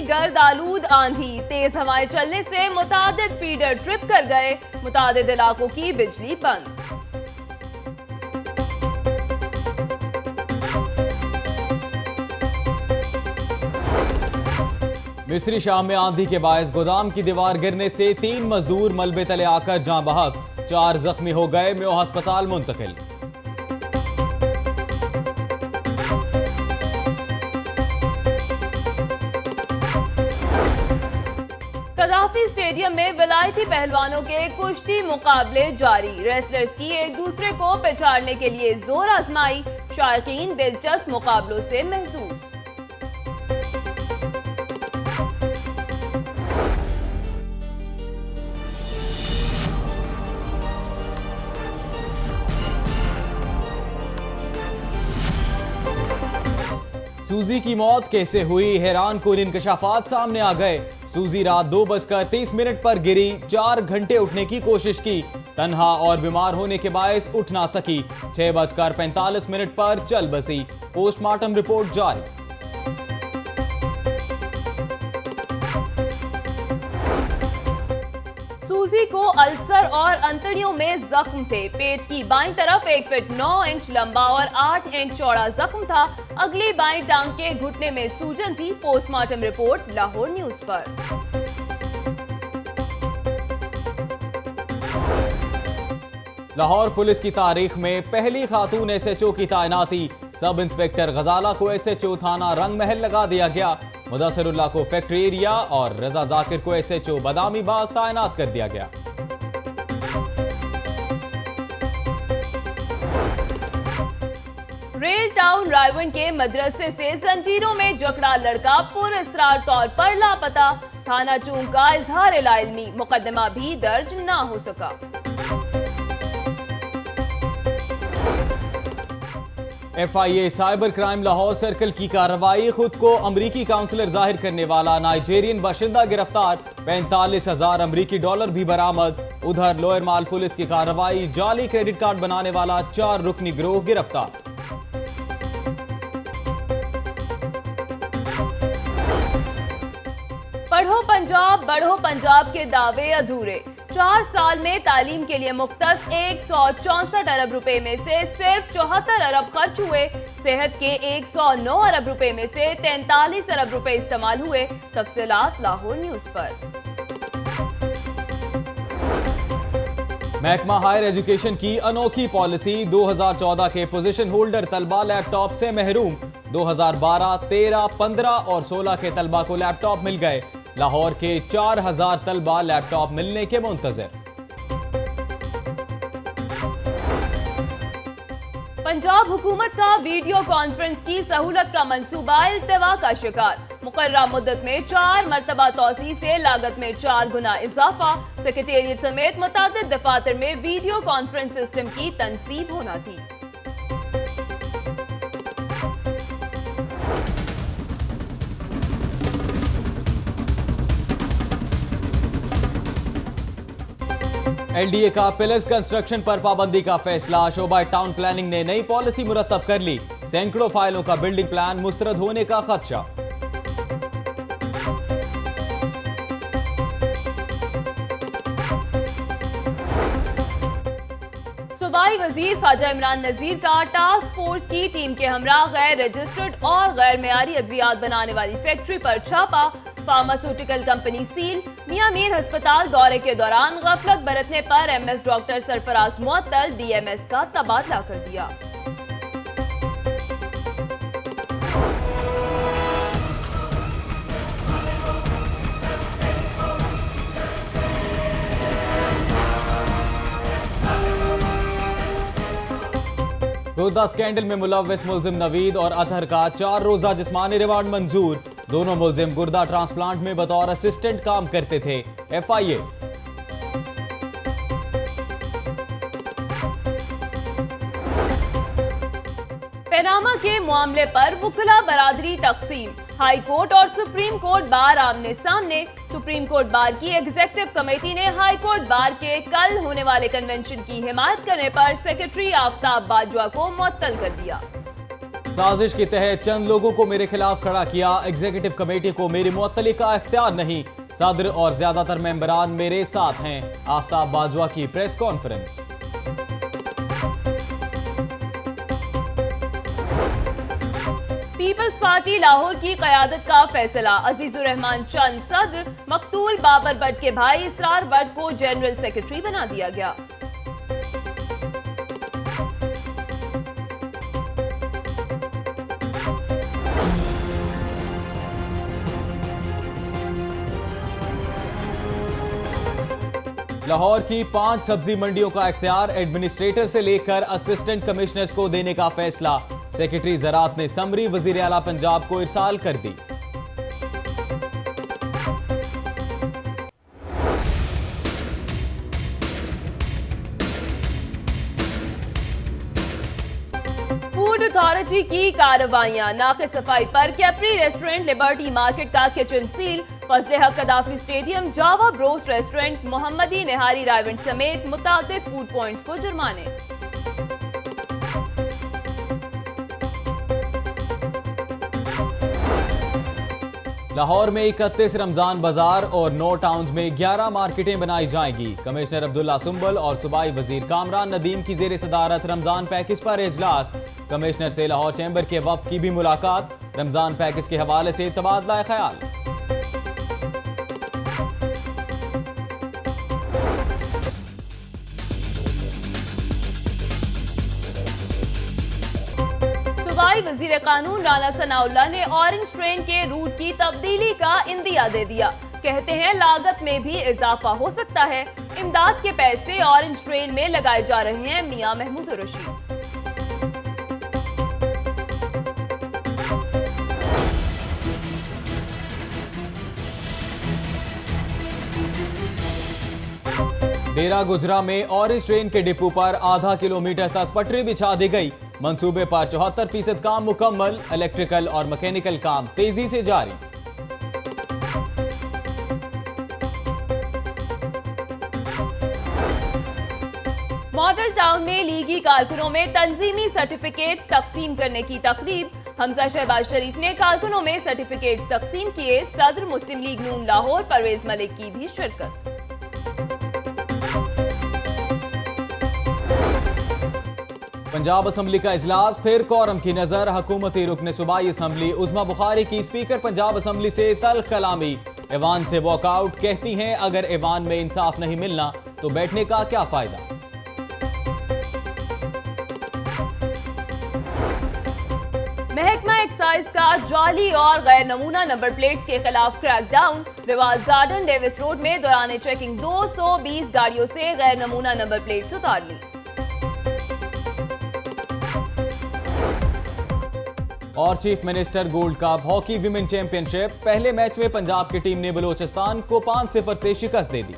गर्द आलूद आंधी, तेज हवाएं चलने से मुतादिद फीडर ट्रिप कर गए, मुतादिद इलाकों की बिजली बंद। मिस्री शाम में आंधी के बायस गोदाम की दीवार गिरने से 3 मजदूर मलबे तले आकर जान बहक, 4 जख्मी हो गए, मेयो अस्पताल मुंतकिल। कदाफी स्टेडियम में विलायती पहलवानों के कुश्ती मुकाबले जारी, रेसलर्स की एक दूसरे को पछाड़ने के लिए जोर आजमाई, शायकीन दिलचस्प मुकाबलों से महसूस। सूजी की मौत कैसे हुई, हैरान कुन इंकशाफात सामने आ गए। सूजी रात 2:30 पर गिरी, 4 घंटे उठने की कोशिश की, तन्हा और बीमार होने के बायस उठ ना सकी, 6:45 पर चल बसी। पोस्टमार्टम रिपोर्ट जारी। सूजी को अल्सर और अंतड़ियों में जख्म थे, पेट की बाईं तरफ 1 फीट 9 इंच लंबा और 8 इंच चौड़ा जख्म था, अगली बाईं टांग के घुटने में सूजन थी। पोस्टमार्टम रिपोर्ट लाहौर न्यूज पर। लाहौर पुलिस की तारीख में पहली खातून एसएचओ की तैनाती, सब इंस्पेक्टर गजाला को एसएचओ थाना रंग महल लगा दिया गया, मुदस्सिरुल्लाह को फैक्ट्री एरिया और रजा जाकिर को एसएचओ बादामी बाग तैनात कर दिया गया। रेल टाउन रायवन के मदरसे से जंजीरों में जकड़ा लड़का पुरअसरार तौर पर लापता, थाना चूंग का इजहार लाइल्मी, मुकदमा भी दर्ज ना हो सका। FIA cyber crime Lahore circle की कार्रवाई, खुद को अमरीकी काउंसलर जाहिर करने वाला नाइजेरियन बाशिंदा गिरफ्तार, 45,000 अमरीकी डॉलर भी बरामद। उधर लोअर माल पुलिस की कार्रवाई, जाली क्रेडिट कार्ड बनाने वाला 4 रुकनी गिरोह गिरफ्तार। पढ़ो पंजाब बढ़ो पंजाब के दावे अधूरे, 4 साल में तालीम के लिए मुख्तस 164 अरब रुपए में से सिर्फ 74 अरब खर्च हुए, सेहत के 109 अरब रुपए में से 43 अरब रुपए इस्तेमाल हुए। तफसीलात लाहौर न्यूज पर। महकमा हायर एजुकेशन की अनोखी पॉलिसी, 2014 के पोजीशन होल्डर तलबा लैपटॉप से महरूम, 2012, 13, 15 और 16 के तलबा को लैपटॉप मिल गए। लाहौर के 4000 तलबा लैपटॉप मिलने के मुंतजर। पंजाब हुकूमत का वीडियो कॉन्फ्रेंस की सहूलत का मंसूबा इल्तवा का शिकार, मुकर्रर मुद्दत में 4 मरतबा तौसी से लागत में 4 गुना इजाफा, सेक्रेटेरिएट समेत मुतादिद दफातर में वीडियो कॉन्फ्रेंस सिस्टम की तनसीब होना थी। LDA का पिलर्स कंस्ट्रक्शन पर पाबंदी का फैसला, शोबा टाउन प्लानिंग ने नई पॉलिसी मुरतब कर ली, सैकड़ों फाइलों का बिल्डिंग प्लान मुस्तरद होने का खदशा। सूबाई वजीर ख्वाजा इमरान नजीर का टास्क फोर्स की टीम के हमरा गैर रजिस्टर्ड और गैर मेयारी अद्वियात बनाने वाली फैक्ट्री पर छापा, फार्मास्यूटिकल कंपनी सील। मियां मीर अस्पताल दौरे के दौरान गफलत बरतने पर MS डॉक्टर सरफराज मुअत्तल DMS का तबादला कर दिया। रोदा स्कैंडल में मुलव्वस मुल्जिम नवीद और अतहर का 4 रोजा जिस्मानी रिमांड मंजूर, दोनों मुल्जिम गुर्दा ट्रांसप्लांट में बतौर असिस्टेंट काम करते थे। FIA। पैनामा के मामले पर वुकला बरादरी तकसीम, हाई कोर्ट और सुप्रीम कोर्ट बार आमने सामने। सुप्रीम कोर्ट बार की एग्जीक्यूटिव कमेटी ने हाई कोर्ट बार के कल होने वाले कन्वेंशन की हिमायत करने पर सेक्रेटरी आफ्ताब बाजवा को मुअत्तल कर दिया। साजिश के तहत चंद लोगों को मेरे खिलाफ खड़ा किया, एग्जीक्यूटिव कमेटी को मेरी मुअत्तली का इख्तियार नहीं, सदर और ज्यादातर मेंबरान मेरे साथ हैं। आफ्ताब बाजवा की press conference. Peoples Party Lahore की कयादत का फैसला, अजीजुर रहमान चंद सदर, मकतूल बाबर भट्ट के भाई इसरार भट्ट को जनरल सेक्रेटरी बना दिया गया। लाहौर की 5 सब्जी मंडियों का इख्तियार एडमिनिस्ट्रेटर से लेकर असिस्टेंट कमिश्नर्स को देने का फैसला, सेक्रेटरी ज़राअत ने समरी वज़ीर आला पंजाब को इरसाल कर दी। फूड अथॉरिटी की कार्रवाइयां, नाक़िस सफाई पर कैप्री रेस्टोरेंट, लिबर्टी मार्केट का किचन सील, फजले हक कदाफी स्टेडियम, जावा ब्रोस्ट रेस्टोरेंट, मोहम्मदी निहारी राइवेंट समेत मुतादिद फूड पॉइंट्स को जुर्माने। लाहौर में 31 रमजान बाजार और 9 टाउन्स में 11 मार्केटें बनाई जाएंगी। कमिश्नर अब्दुल्ला सुंबल और सूबाई वजीर कामरान नदीम की जेर सदारत रमजान पैकेज पर इजलास, कमिश्नर से लाहौर चैम्बर के वफ्द की भी मुलाकात, रमजान पैकेज के हवाले से तबादला ख्याल। सूबाई वजीर कानून राना सनाउल्लाह ने ऑरेंज ट्रेन के रूट की तब्दीली का इंदिया दे दिया, कहते हैं लागत में भी इजाफा हो सकता है। इमदाद के पैसे ऑरेंज ट्रेन में लगाए जा रहे हैं, मियां महमूद रशीद। डेरा गुजरा में ऑरेंज ट्रेन के डिपो पर आधा किलोमीटर तक पटरी बिछा दी गई, मंसूबे पर 74% काम मुकम्मल, इलेक्ट्रिकल और मैकेनिकल काम तेजी से जारी। मॉडल टाउन में लीगी कारकुनों में तंजीमी सर्टिफिकेट्स तकसीम करने की तकरीब, हमजा शहबाज शरीफ ने कारकुनों में सर्टिफिकेट्स तकसीम किए, सदर मुस्लिम लीग नून लाहौर परवेज मलिक की भी शिरकत। पंजाब असम्बली का इजलास फिर कोरम की नजर, हुकूमती रुकन सूबाई असम्बली उज़मा बुखारी की स्पीकर पंजाब असम्बली से तल्ख कलामी, ऐवान से वॉकआउट, कहती हैं अगर ऐवान में इंसाफ नहीं मिलना तो बैठने का क्या फायदा। महकमा एक्साइज का जाली और गैर नमूना नंबर प्लेट्स के खिलाफ क्रैकडाउन, रिवाज गार्डन डेविस रोड में दौरान चेकिंग 220 गाड़ियों से गैर नमूना नंबर प्लेट्स उतार ली। और chief minister gold cup hockey women championship, पहले मैच में पंजाब की टीम ने बलोचिस्तान को 5-0 से शिकस्त दे दी।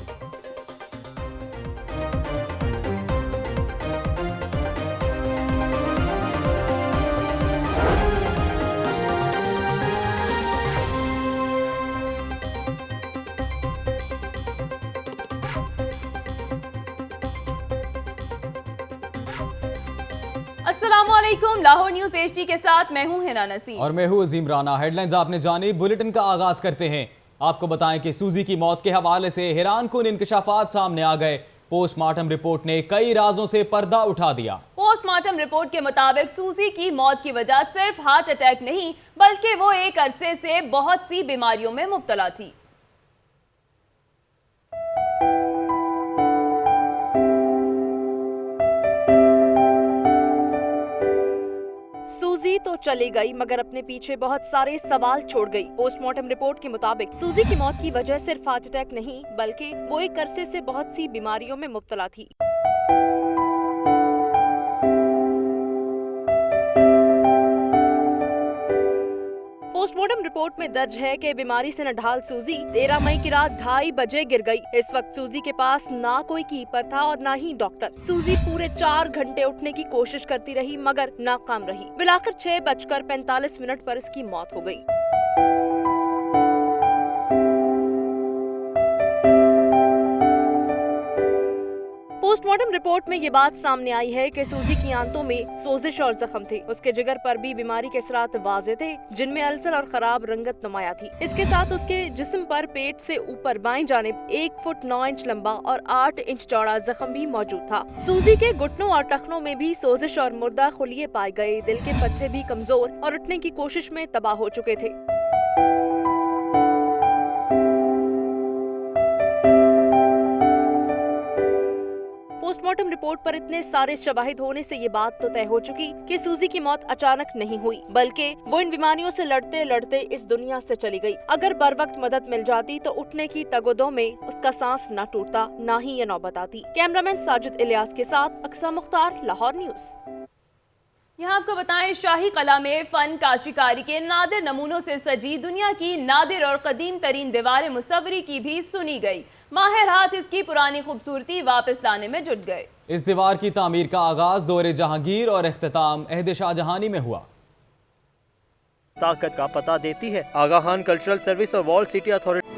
अस्सलामुअलैकुम, लाहौर न्यूज एचडी के साथ मैं हूं हिना नसीम और मैं हूं अजीम राना। हेडलाइंस आपने जानी, बुलेटिन का आगाज करते हैं। आपको बताएं कि सूजी की मौत के हवाले से हैरानकुन इंकशाफात सामने आ गए। पोस्टमार्टम रिपोर्ट ने कई राजों से पर्दा उठा दिया। पोस्टमार्टम रिपोर्ट के मुताबिक सूजी की मौत की वजह सिर्फ हार्ट अटैक नहीं, बल्कि वो एक अरसे से बहुत सी बीमारियों में मुब्तला थी। सूजी तो चली गई मगर अपने पीछे बहुत सारे सवाल छोड़ गई। पोस्टमार्टम रिपोर्ट के मुताबिक सूजी की मौत की वजह सिर्फ हार्ट अटैक नहीं, बल्कि वो एक अरसे से बहुत सी बीमारियों में मुब्तला थी। पोस्टमार्टम रिपोर्ट में दर्ज है कि बीमारी से नढाल सूजी 13 मई की रात 2:30 बजे गिर गई। इस वक्त सूजी के पास ना कोई कीपर था और ना ही डॉक्टर। सूजी पूरे 4 घंटे उठने की कोशिश करती रही मगर नाकाम रही। बिलाकर 6:45 पर इसकी मौत हो गई। पोस्टमार्टम रिपोर्ट में ये बात सामने आई है कि सूजी की आंतों में सोजिश और जख्म थे। उसके जिगर पर भी बीमारी के असरात वाज़ेह थे, जिनमें अल्सर और खराब रंगत नुमाया थी। इसके साथ उसके जिस्म पर पेट से ऊपर बाईं जानिब 1 फुट 9 इंच लंबा और 8 इंच चौड़ा जख्म भी मौजूद था। सूजी के घुटनों और टखनों में भी सोजिश और मुर्दा खुलिये पाए गए। दिल के पट्टे भी कमजोर और उठने की कोशिश में तबाह हो चुके थे। पोस्टमार्टम रिपोर्ट पर इतने सारे शवाहिद होने से ये बात तो तय हो चुकी कि सूजी की मौत अचानक नहीं हुई, बल्कि वो इन बीमारियों से लड़ते लड़ते इस दुनिया से चली गई। अगर बर वक्त मदद मिल जाती तो उठने की तगोदों में उसका सांस न टूटता, न ही ये नौबत आती। कैमरामैन साजिद इलियास के साथ अक्सा मुख्तार, लाहौर न्यूज। यहाँ आपको बताएं, शाही कला में फन काशीकारी के नादिर नमूनों से सजी दुनिया की नादिर और कदीम तरीन दीवार मुसव्वरी की भी सुनी गई। माहिर हाथ इसकी पुरानी खूबसूरती वापस लाने में जुट गए। इस दीवार की तामीर का आगाज दौरे जहांगीर और इख्तिताम अहद शाहजहानी में हुआ। ताकत का पता देती है। आगा खान कल्चरल सर्विस और वॉल सिटी अथॉरिटी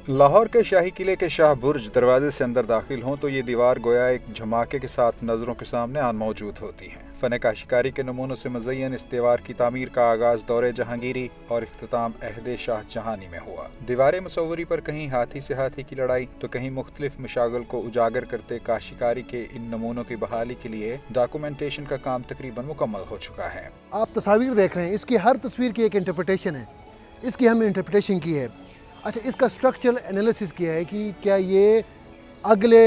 लाहौर के शाही किले के शाह बुर्ज दरवाजे से अंदर दाखिल हों तो ये दीवार गोया एक झमाके के साथ नज़रों के सामने आन मौजूद होती है। फ़न काशिकारी के नमूनों से मज़य्यन इस दीवार की तामीर का आगाज़ दौरे जहांगीरी और इख्तिताम अहद शाहजहानी में हुआ। दीवार मुसव्वरी पर कहीं हाथी से हाथी की लड़ाई तो कहीं मुख्तलिफ मशागल को उजागर करते काशिकारी के इन नमूनों की बहाली के लिए डॉक्यूमेंटेशन का काम तकरीबन मुकम्मल हो चुका है। आप तस्वीर देख रहे हैं, इसकी हर तस्वीर की एक इंटरप्रिटेशन है। इसकी हमने इंटरप्रिटेशन की है। अच्छा, इसका स्ट्रक्चरल एनालिसिस किया है कि क्या ये अगले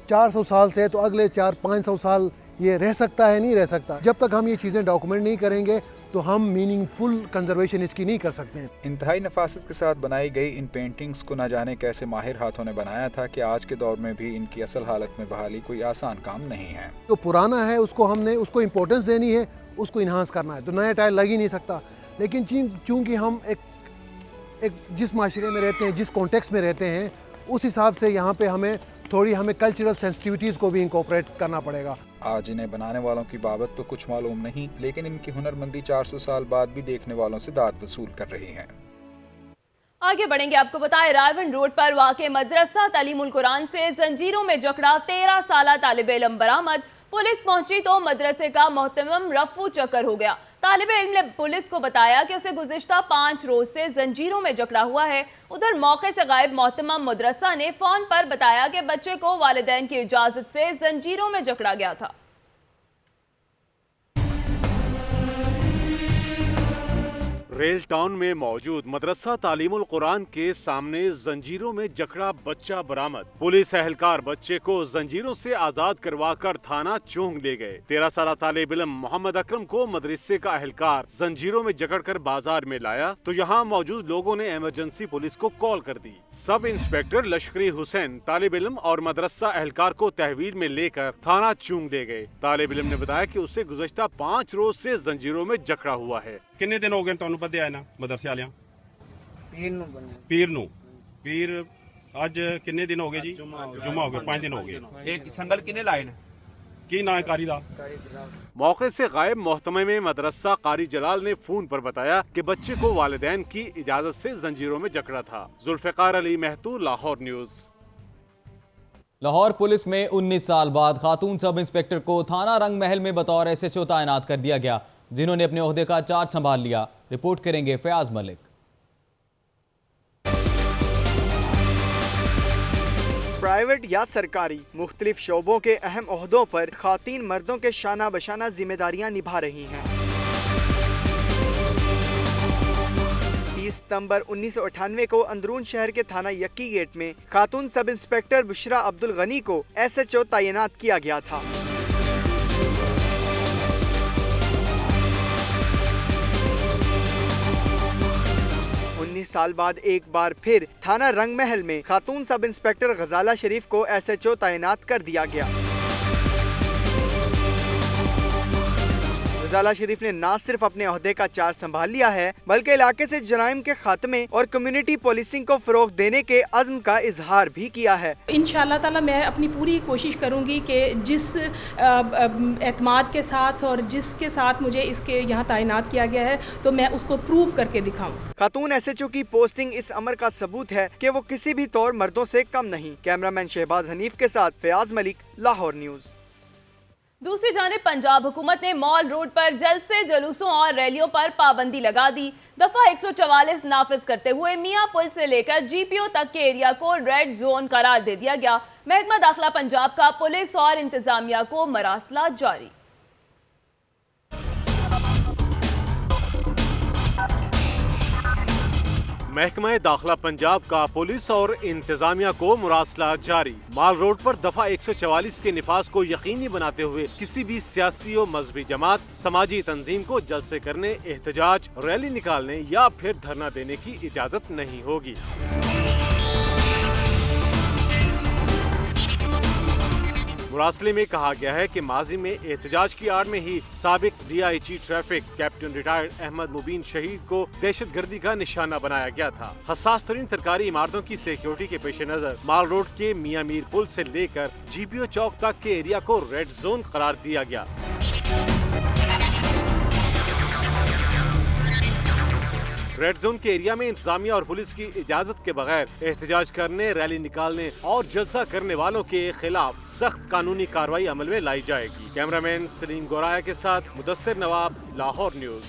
400 साल से तो अगले 400-500 साल ये रह सकता है, नहीं रह सकता। जब तक हम ये चीज़ें डॉक्यूमेंट नहीं करेंगे तो हम मीनिंगफुल कंजर्वेशन इसकी नहीं कर सकते हैं। इंतहाई नफासत के साथ बनाई गई इन पेंटिंग्स को न जाने कैसे माहिर हाथों ने बनाया था कि आज के दौर में भी इनकी असल हालत में बहाली कोई आसान काम नहीं है। जो पुराना है उसको इम्पोर्टेंस देनी है, उसको इन्हांस करना है। तो नया टाइल लग ही नहीं सकता। लेकिन चूँकि हम एक जिस माशरे में रहते हैं, जिस कॉन्टेक्स्ट में रहते हैं, उस हिसाब से यहाँ पे हमें कल्चरल सेंसिटिविटीज़ को भी इंकॉर्पोरेट करना पड़ेगा। आज इन्हें बनाने वालों की बाबत तो कुछ मालूम नहीं, लेकिन इनकी हुनरमंदी 400 साल बाद भी देखने वालों से दाद वसूल कर रही है। आगे बढ़ेंगे, आपको बताएं, रायवन रोड पर वाक़े मदरसा तालीमुल कुरान से जंजीरों में जकड़ा 13 साला तालिब इल्म बरामद। पुलिस पहुंची तो मदरसे का मोहतरम रफू चक्कर हो गया। तालिब इल्म ने पुलिस को बताया कि उसे गुज़िश्ता 5 रोज से जंजीरों में जकड़ा हुआ है। उधर मौके से गायब मोहतरम मदरसा ने फोन पर बताया कि बच्चे को वालिदैन की इजाजत से जंजीरों में जकड़ा गया था। रेल टाउन में मौजूद मदरसा तालीमुल कुरान के सामने जंजीरों में जकड़ा बच्चा बरामद। पुलिस एहलकार बच्चे को जंजीरों से आजाद करवाकर थाना चोंग ले गए। 13 साला तालिब इल्म मोहम्मद अकरम को मदरसे का एहलकार जंजीरों में जकड़कर बाजार में लाया तो यहाँ मौजूद लोगों ने इमरजेंसी पुलिस को कॉल कर दी। सब इंस्पेक्टर लश्करी हुसैन तालिब इल्म और मदरसा एहलकार को तहवील में लेकर थाना चोंग ले गए। तालिब इल्म ने बताया कि उसे गुज़श्ता 5 रोज से जंजीरों में जकड़ा हुआ है। किन्ने दिन हो गए ਤੁਹਾਨੂੰ ਬੱਦੇ ਆਏ ਨਾ ਮਦਰਸੇ ਵਾਲਿਆਂ ਪੀਰ ਅੱਜ ਕਿੰਨੇ ਦਿਨ ਹੋ ਗਏ ਜੀ ਜੁਮਾ ਹੋ ਗਏ 5 दिन हो गए। एक संगल किन्ने लाए ने की ना कारी दा। मौके से गायब मोहतमे में मदरसा कारी जलाल ने फोन पर बताया कि बच्चे को वालिदैन की इजाजत से जंजीरों में जकड़ा था। जुल्फिकार अली महतू, लाहौर न्यूज। लाहौर पुलिस में 19 साल बाद खातून सब इंस्पेक्टर को थाना रंग महल में बतौर SHO तैनात कर दिया गया, जिन्होंने अपने ओहदे का चार्ज संभाल लिया। रिपोर्ट करेंगे फयाज मलिक। प्राइवेट या सरकारी मुख्तलिफ शोबों के अहम ओहदों पर खातीन मर्दों के शाना बशाना जिम्मेदारियां निभा रही हैं। 30 सितंबर 1998 को अंदरून शहर के थाना यक्की गेट में खातून सब इंस्पेक्टर बुशरा अब्दुल गनी को SHO तैनात किया गया था। 19 साल बाद एक बार फिर थाना रंग महल में खातून सब इंस्पेक्टर गजाला शरीफ को SHO तैनात कर दिया गया। रज़ाला शरीफ ने न सिर्फ अपने ओहदे का चार्ज संभाल लिया है बल्कि इलाके से जराइम के खात्मे और कम्युनिटी पुलिसिंग को फरोग देने के अज़्म का इजहार भी किया है। इंशाअल्लाह ताला मैं अपनी पूरी कोशिश करूंगी कि जिस एतमाद के साथ और जिसके साथ मुझे इसके यहाँ तैनात किया गया है तो मैं उसको प्रूव करके दिखाऊं। खातून SHO की पोस्टिंग इस अमर का सबूत है कि वो किसी भी तौर मर्दों से कम नहीं। कैमरामैन शहबाज हनीफ के साथ फयाज मलिक, लाहौर न्यूज़। दूसरी जानिब पंजाब हुकूमत ने मॉल रोड पर जलसे, जुलूसों और रैलियों पर पाबंदी लगा दी। दफा 144 नाफिज करते हुए मियां पुल से लेकर GPO तक के एरिया को रेड जोन करार दे दिया गया। महकमा दाखिला पंजाब का पुलिस और इंतजामिया को मरासला जारी। महकमा दाखिला पंजाब का पुलिस और इंतजामिया को मुरासला जारी। माल रोड पर दफा 144 के निफाज को यकीनी बनाते हुए किसी भी सियासी और मजहबी जमात, समाजी तंजीम को जलसे करने, एहतजाज, रैली निकालने या फिर धरना देने की इजाजत नहीं होगी। मुरासले में कहा गया है कि माजी में एहतजाज की आड़ में ही साबिक DIG traffic captain retired Ahmed Mubeen शहीद को दहशतगर्दी का निशाना बनाया गया था। हसास तरीन सरकारी इमारतों की सिक्योरिटी के पेश नजर माल रोड के मियां मीर पुल से लेकर GPO चौक तक के एरिया को रेड जोन करार दिया गया। रेड जोन के एरिया में इंतजामिया और पुलिस की इजाजत के बगैर एहतजाज करने, रैली निकालने और जलसा करने वालों के खिलाफ सख्त कानूनी कार्रवाई अमल में लाई जाएगी। कैमरामैन सलीम गोराया के साथ मुदस्सिर नवाब, लाहौर न्यूज़।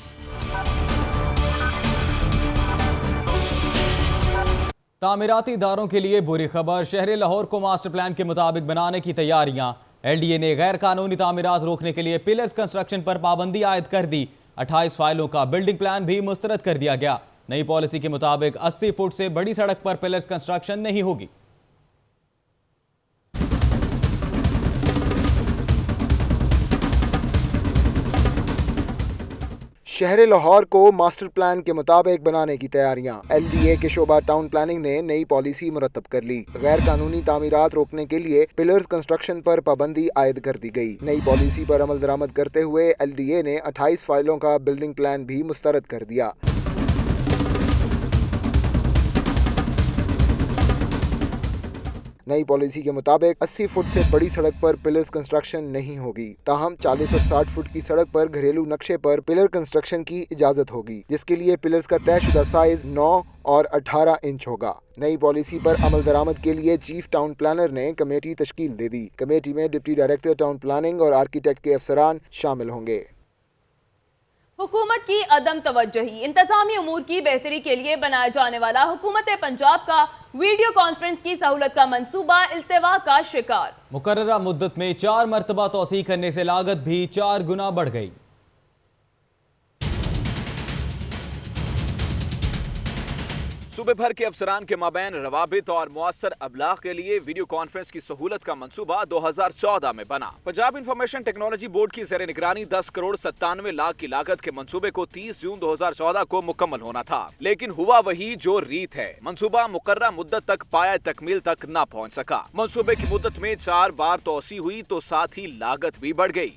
तामीराती इदारों के लिए बुरी खबर, शहर लाहौर को मास्टर प्लान के मुताबिक बनाने की तैयारियां। LDA ने गैर कानूनी तामीरात रोकने के लिए पिलर्स कंस्ट्रक्शन पर पाबंदी आयद कर दी। 28 फाइलों का बिल्डिंग प्लान भी मुस्तरद कर दिया गया। नई पॉलिसी के मुताबिक 80 फुट से बड़ी सड़क पर पिलर्स कंस्ट्रक्शन नहीं होगी। शहर लाहौर को मास्टर प्लान के मुताबिक बनाने की तैयारियां। LDA के शोबा टाउन प्लानिंग ने नई पॉलिसी मुरतब कर ली। गैर कानूनी तामीरात रोकने के लिए पिलर्स कंस्ट्रक्शन पर पाबंदी आयद कर दी गई। नई पॉलिसी पर अमल दरामद करते हुए LDA ने 28 फाइलों का बिल्डिंग प्लान भी मुस्तरद कर दिया। नई पॉलिसी के मुताबिक 80 फुट से बड़ी सड़क पर पिलर्स कंस्ट्रक्शन नहीं होगी। ताहम 40 और 60 फुट की सड़क पर घरेलू नक्शे पर पिलर कंस्ट्रक्शन की इजाजत होगी, जिसके लिए पिलर्स का तयशुदा साइज 9 और 18 इंच होगा। नई पॉलिसी पर अमल दरामद के लिए चीफ टाउन प्लानर ने कमेटी तश्कील दे दी। कमेटी में डिप्टी डायरेक्टर टाउन प्लानिंग और आर्किटेक्ट के अफसरान शामिल होंगे। हुकूमत की अदम तवज्जुही, इंतजामी उमूर की बेहतरी के लिए बनाया जाने वाला हुकूमत पंजाब का वीडियो कॉन्फ्रेंस की सहूलत का मंसूबा इल्तिवा का शिकार। मुकर्ररा मुद्दत में 4 मरतबा तोसी करने से लागत भी 4 गुना बढ़ गई। सूबे भर के अफसरान के माबैन रवाबित और मुअस्सर अबलाग के लिए वीडियो कॉन्फ्रेंस की सहूलत का मंसूबा 2014 में बना। पंजाब इंफॉर्मेशन टेक्नोलॉजी बोर्ड की ज़ेर निगरानी 10 करोड़ 97 लाख की लागत के मंसूबे को 30 जून 2014 को मुकम्मल होना था, लेकिन हुआ वही जो रीत है। मंसूबा मुकर्ररा मुद्दत तक पाया तकमील तक न पहुँच सका। मंसूबे की मुद्दत में 4 बार तोसी हुई तो साथ ही लागत भी बढ़ गई।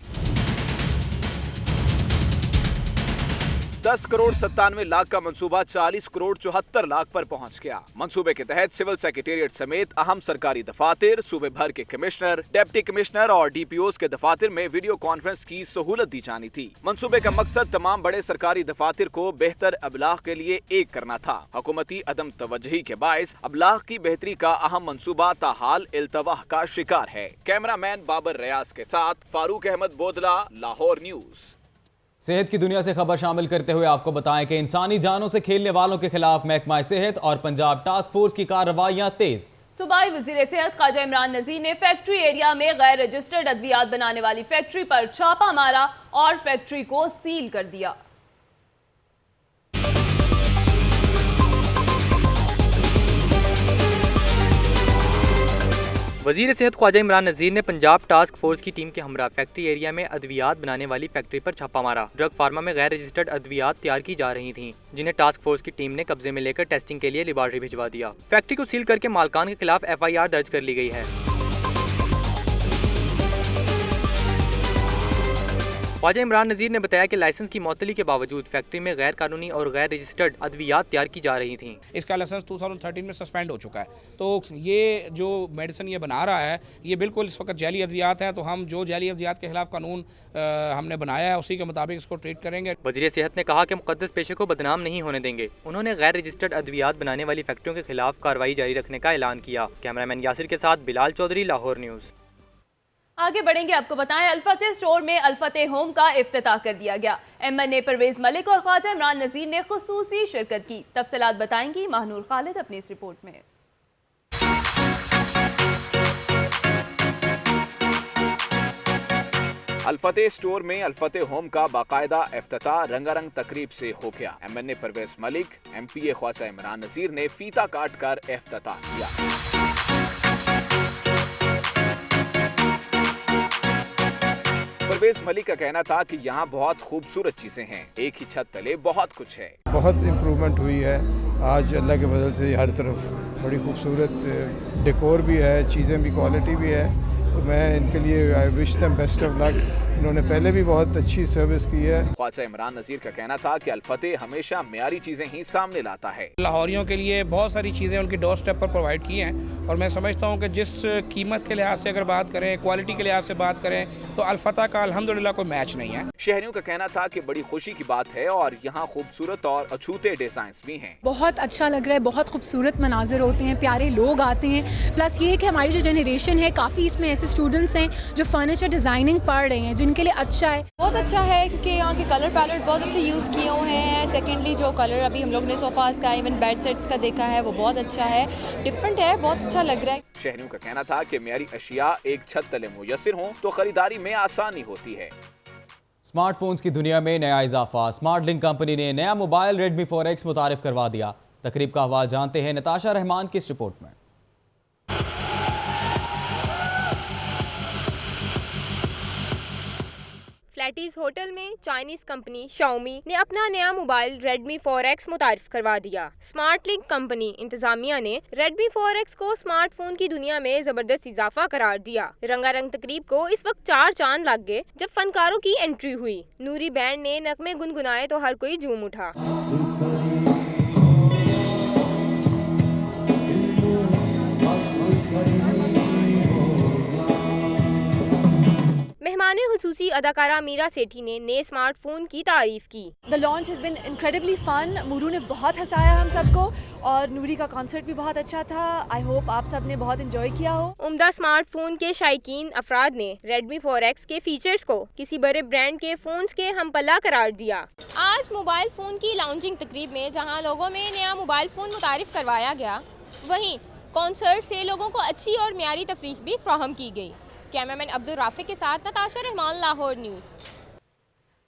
10 करोड़ 97 लाख का मंसूबा 40 करोड़ 74 लाख पर पहुंच गया। मंसूबे के तहत सिविल सेक्रेटेरिएट समेत अहम सरकारी दफातर, सूबे भर के कमिश्नर, डिप्टी कमिश्नर और DPOs के दफातर में वीडियो कॉन्फ्रेंस की सहूलत दी जानी थी। मंसूबे का मकसद तमाम बड़े सरकारी दफातर को बेहतर अबलाग के लिए एक करना था। हुकूमती अदम तवज्जुही के बायस अबलाग की बेहतरी का अहम मंसूबा ताहाल इल्तवाह का शिकार है। कैमरामैन बाबर रियाज के साथ फारूक अहमद बोदला, लाहौर न्यूज़। सेहत की दुनिया से खबर शामिल करते हुए आपको बताएं कि इंसानी जानों से खेलने वालों के खिलाफ महकमा सेहत और पंजाब टास्क फोर्स की कार्रवाइयां तेज। सूबाई वजीर सेहत ख्वाजा इमरान नज़ीर ने फैक्ट्री एरिया में गैर रजिस्टर्ड अद्वियात बनाने वाली फैक्ट्री पर छापा मारा और फैक्ट्री को सील कर दिया। वज़ीर सेहत ख्वाजा इमरान नज़ीर ने पंजाब टास्क फोर्स की टीम के हमरा फैक्ट्री एरिया में अद्वियात बनाने वाली फैक्ट्री पर छापा मारा। ड्रग फार्मा में गैर रजिस्टर्ड अद्वियात तैयार की जा रही थीं, जिन्हें टास्क फोर्स की टीम ने कब्जे में लेकर टेस्टिंग के लिए लेबॉर्ट्री भिजवा दिया। फैक्ट्री को सील करके मालकान के खिलाफ FIR दर्ज कर ली गई है। ख्वाजा इमरान नज़ीर ने बताया कि लाइसेंस की मअतली के बावजूद फैक्ट्री में गैर कानूनी और गैर रजिस्टर्ड अद्वियात तैयार की जा रही थी। इसका लाइसेंस 2013 में सस्पेंड हो चुका है, तो ये जो मेडिसिन ये बना रहा है ये बिल्कुल इस वक्त जैली अद्वियात हैं। तो हम जो जैली अद्वियात के खिलाफ कानून हमने बनाया है उसी के मुताबिक इसको ट्रीट करेंगे। वज़ीर सेहत ने कहा कि मुक़द्दस पेशे को बदनाम नहीं होने देंगे। उन्होंने गैर रजिस्टर्ड अद्वियात बनाने वाली फैक्ट्रियों के खिलाफ कार्रवाई जारी रखने का ऐलान किया। कैमरामैन यासिर के साथ बिलाल चौधरी, लाहौर न्यूज़। आगे बढ़ेंगे, आपको बताएं अल-फतेह स्टोर में अल-फतेह होम का इफ्तिताह कर दिया गया। MNA परवेज मलिक और ख्वाजा इमरान नज़ीर ने खुसूसी शिरकत की। तफसीलात बताएंगी महानूर खालिद अपनी इस रिपोर्ट में। अल-फतेह स्टोर में अल-फतेह होम का बाकायदा इफ्तिताह रंगारंग तकरीब से हो गया। MNA परवेज मलिक, MPA ख्वाजा इमरान नज़ीर ने फीता काट कर इफ्तिताह किया। परवेज मलिक का कहना था कि यहाँ बहुत खूबसूरत चीजें हैं, एक ही छत तले बहुत कुछ है। बहुत इम्प्रूवमेंट हुई है आज अल्लाह के फजल से, हर तरफ बड़ी खूबसूरत डेकोर भी है, चीज़ें भी, क्वालिटी भी है। तो मैं इनके लिए I wish them best of luck. इन्होंने पहले भी बहुत अच्छी सर्विस की है। ख्वाजा इमरान नज़ीर का कहना था कि अल-फतेह हमेशा मेयारी चीजें ही सामने लाता है। लाहौरियों के लिए बहुत सारी चीज़ें उनकी डोर स्टेप पर प्रोवाइड की हैं और मैं समझता हूँ कि जिस कीमत के लिहाज से अगर बात करें, क्वालिटी के लिहाज से बात करें तो अल-फतेह का अल्हम्दुलिल्लाह कोई मैच नहीं है। शहरियों का कहना था कि बड़ी खुशी की बात है और यहाँ खूबसूरत और अछूते डिजाइन भी हैं। बहुत अच्छा लग रहा है, बहुत खूबसूरत मनाजिर होते हैं, प्यारे लोग आते हैं। प्लस ये है कि हमारी जो जनरेशन है, काफ़ी इसमें ऐसे स्टूडेंट्स हैं जो फर्नीचर डिज़ाइनिंग पढ़ रहे हैं, जिनके लिए अच्छा है। बहुत अच्छा है क्योंकि यहाँ के कलर पैलेट बहुत अच्छे यूज़ किए हुए हैं। सेकेंडली जो कलर अभी हम लोग ने सोफास का, इवन बेड सेट्स का देखा है वो बहुत अच्छा है, डिफरेंट है, बहुत अच्छा लग रहा है। शहरियों का कहना था कि मेयारी अशिया एक छत तले मुयस्सर हों तो खरीदारी में आसानी होती है। स्मार्टफोन्स की दुनिया में नया इजाफा। स्मार्ट लिंक कंपनी ने नया मोबाइल Redmi 4X मुतारिफ करवा दिया। तकरीब का हवाला जानते हैं नताशा रहमान की इस रिपोर्ट में। फ्लैटीज होटल में चाइनीज कंपनी Xiaomi ने अपना नया मोबाइल Redmi 4X मुतारिफ करवा दिया। स्मार्ट लिंक कंपनी इंतजामिया ने Redmi 4X को स्मार्टफोन की दुनिया में जबरदस्त इजाफा करार दिया। रंगारंग तकरीब को इस वक्त 4 चांद लग गए जब फनकारों की एंट्री हुई। नूरी बैंड ने नगमे गुनगुनाए तो हर कोई झूम उठा। मेहमाने हुसूसी अदाकारा मीरा सेठी ने नए स्मार्टफोन की तारीफ की। The launch has been incredibly fun. मूरू ने बहुत हंसाया हम सबको और नूरी का कॉन्सर्ट भी बहुत अच्छा था। आई होप आप सब ने बहुत एंजॉय किया हो। उम्दा स्मार्टफोन के शायकीन अफराद ने Redmi 4X के फीचर्स को किसी बड़े ब्रांड के फोन्स के हमपल्ला करार दिया। आज मोबाइल फोन की लॉन्चिंग तकरीब में जहां लोगों में नया मोबाइल फोन मुतारिफ करवाया गया, वहीं कॉन्सर्ट से लोगों को अच्छी और म्यारी तफरीह भी फ्राहम की गई। कैमरामैन अब्दुल राफिक के साथ नताशा रहमान, लाहौर न्यूज़।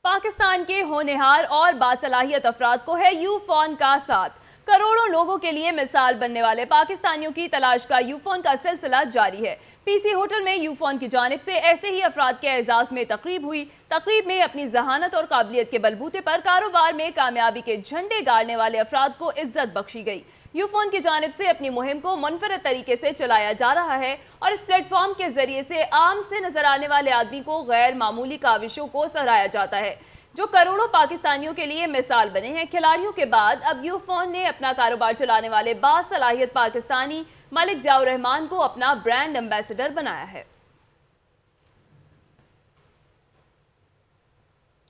पाकिस्तान के होनहार और बासलाहियत अफराद को है यूफोन का साथ। करोड़ों लोगों के लिए मिसाल बनने वाले पाकिस्तानियों की तलाश का यूफोन का सिलसिला जारी है। PC होटल में यूफोन की जानिब से ऐसे ही अफराद के एजाज में तकरीब हुई। तकरीब में अपनी जहानत और काबिलियत के बलबूते पर कारोबार में कामयाबी के झंडे गाड़ने वाले अफराद को इज्जत बख्शी गई। यूफोन की जानिब से अपनी मुहिम को मुनफरद तरीके से चलाया जा रहा है और इस प्लेटफॉर्म के जरिए से आम से नजर आने वाले आदमी को गैर मामूली काविशों को सराहा जाता है जो करोड़ों पाकिस्तानियों के लिए मिसाल बने हैं। खिलाड़ियों के बाद अब यूफोन ने अपना कारोबार चलाने वाले बासलाहियत पाकिस्तानी मलिक ज़ियाउर रहमान को अपना ब्रांड एम्बेसडर बनाया है।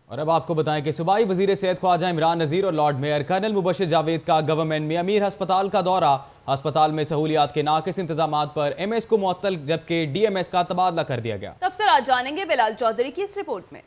और अब आपको बताएं कि सूबाई वजीर सेहत ख्वाजा इमरान नज़ीर और lord mayor colonel Mubashir Javed का गवर्नमेंट में अमीर अस्पताल का दौरा। अस्पताल में सहूलियात के नाकिस इंतजाम पर MS को मुअत्तल जबकि DMS का तबादला कर दिया गया। तफसीलात जानेंगे बिलाल चौधरी की इस रिपोर्ट में।